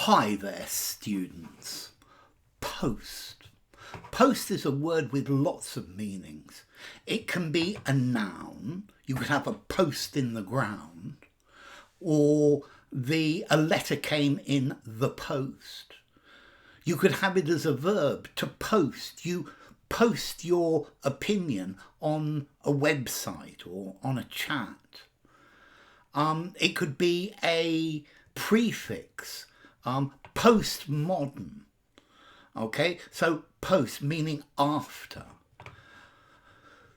Hi there, students. Post. Post is a word with lots of meanings. It can be a noun. You could have a post in the ground, or a letter came in the post. You could have it as a verb, to post. You post your opinion on a website or on a chat. It could be a prefix, postmodern. Okay, so post meaning after.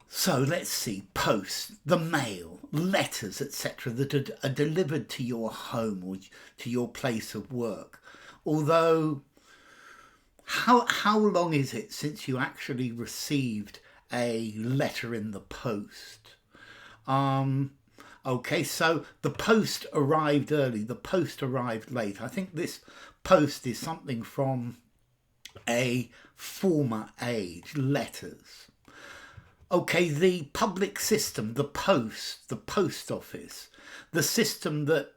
So let's see, post, the mail, letters, etc. that are delivered to your home or to your place of work. Although, how long is it since you actually received a letter in the post? Okay, so the post arrived early, the post arrived late. I think this post is something from a former age, letters. Okay, the public system, the post office, the system that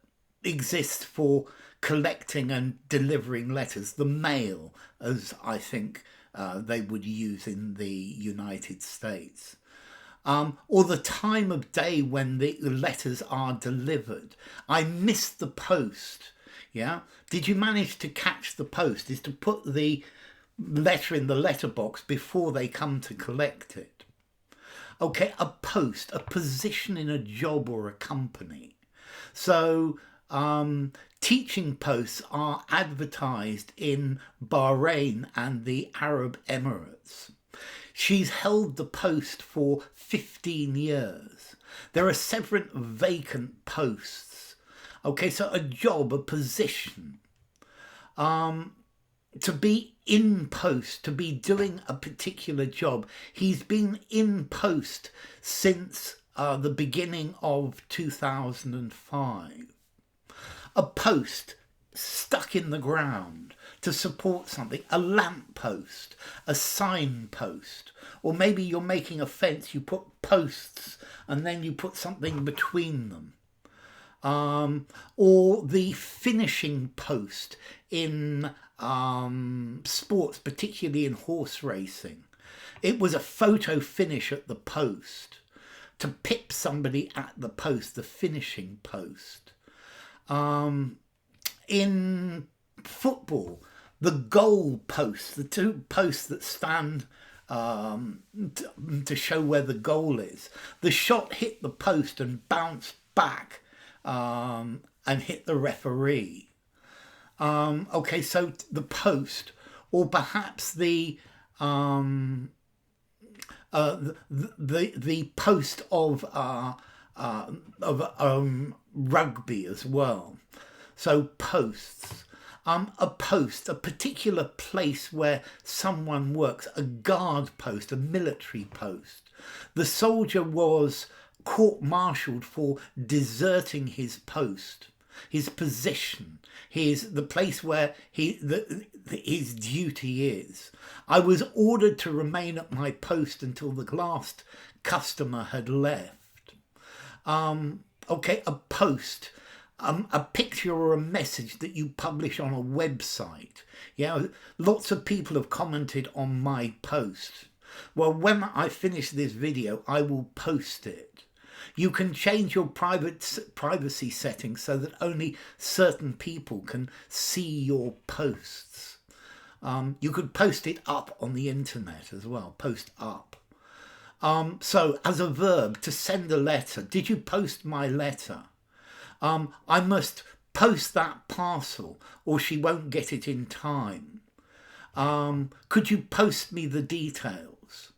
exists for collecting and delivering letters, the mail, as I think they would use in the United States. Or the time of day when the letters are delivered. I missed the post. Yeah. Did you manage to catch the post? Is to put the letter in the letterbox before they come to collect it. Okay, a post, a position in a job or a company. So teaching posts are advertised in Bahrain and the Arab Emirates. She's held the post for 15 years. There are several vacant posts. Okay, so a job, a position. To be in post, to be doing a particular job. He's been in post since the beginning of 2005. A post stuck in the ground to support something, a lamp post, a signpost, or maybe you're making a fence, you put posts and then you put something between them. Or the finishing post in sports, particularly in horse racing. It was a photo finish at the post, to pip somebody at the post, the finishing post. In football, the goal posts, the two posts that stand to show where the goal is. The shot hit the post and bounced back and hit the referee. Okay, so the post, or perhaps the post of rugby as well. So posts. A post, a particular place where someone works, a guard post, a military post. The soldier was court-martialed for deserting his post, his position, the place where his duty is. I was ordered to remain at my post until the last customer had left. Okay, a post. A picture or a message that you publish on a website. Yeah, lots of people have commented on my post. Well, when I finish this video, I will post it. You can change your privacy settings so that only certain people can see your posts. You could post it up on the internet as well, post up. So as a verb, to send a letter, did you post my letter? I must post that parcel or she won't get it in time. Could you post me the details?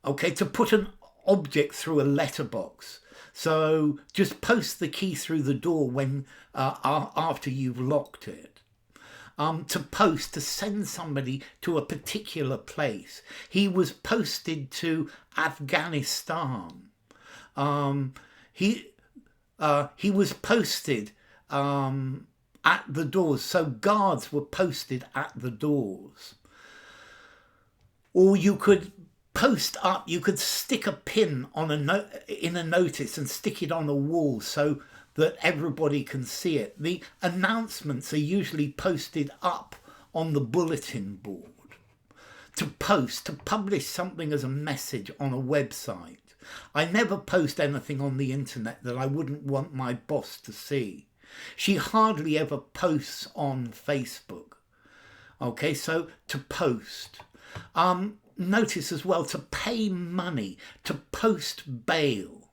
Okay, to put an object through a letterbox. So just post the key through the door when after you've locked it. To post, to send somebody to a particular place. He was posted to Afghanistan. He was posted at the doors, so guards were posted at the doors. Or you could post up, you could stick a pin on in a notice and stick it on a wall, so that everybody can see it. The announcements are usually posted up on the bulletin board. To post, to publish something as a message on a website. I never post anything on the internet that I wouldn't want my boss to see. She hardly ever posts on Facebook. Okay, so to post. Notice as well, to pay money, to post bail,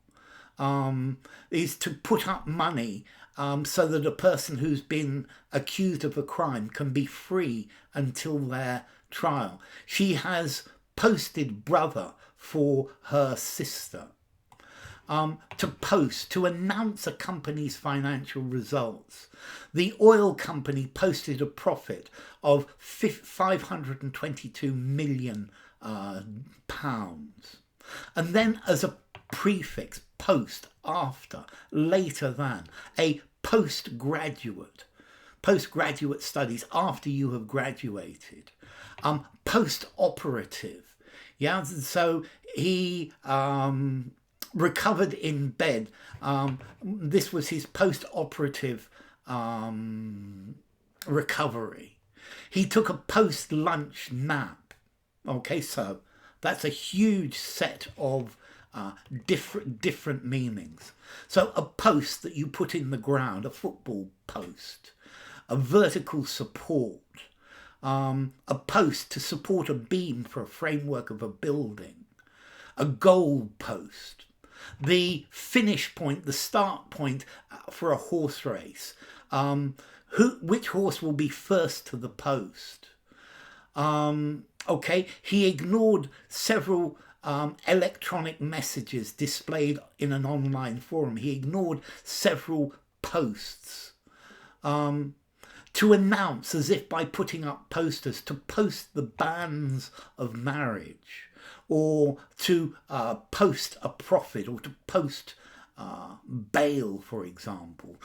is to put up money so that a person who's been accused of a crime can be free until their trial. She has posted brother for her sister. To post, to announce a company's financial results. The oil company posted a profit of £522 million. And then as a prefix, post, after, later than, a postgraduate studies after you have graduated. Post-operative. Yeah, so he recovered in bed. This was his post-operative recovery. He took a post-lunch nap. Okay, so that's a huge set of different meanings. So a post that you put in the ground, a football post, a vertical support, a post to support a beam for a framework of a building, a goal post, the finish point, the start point for a horse race, which horse will be first to the post. Okay, he ignored several electronic messages displayed in an online forum. He ignored several posts. To announce, as if by putting up posters, to post the bans of marriage, or to post a profit, or to post bail, for example.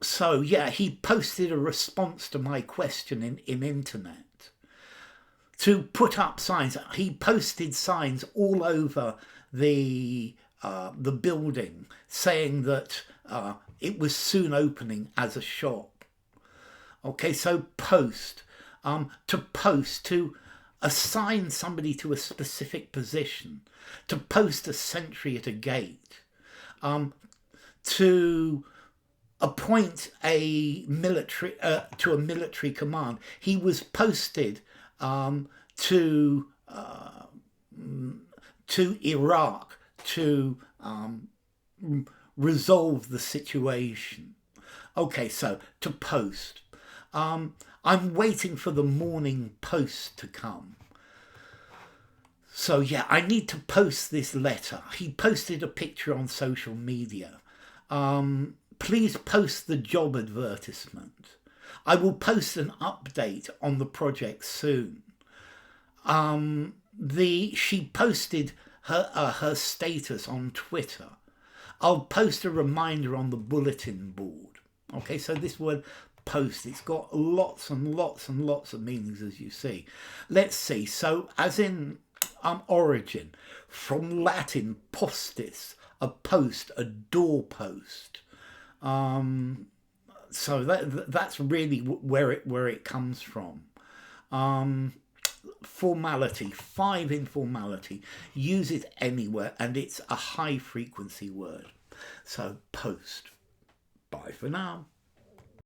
So yeah, he posted a response to my question in internet. To put up signs, he posted signs all over the building saying that it was soon opening as a shop. Okay, so post, to assign somebody to a specific position, to post a sentry at a gate, to appoint a military to a military command. He was posted to Iraq to resolve the situation. Okay, so to post. I'm waiting for the morning post to come. So yeah, I need to post this letter. He posted a picture on social media. Please post the job advertisement. I will post an update on the project soon. She posted her status on Twitter. I'll post a reminder on the bulletin board. Okay, so this word post, it's got lots and lots and lots of meanings, as you see. Let's see. So as in origin, from Latin postis, a post, a doorpost. So that's really where it comes from. Formality, 5 informality, use it anywhere, and it's a high frequency word. So post. Bye for now.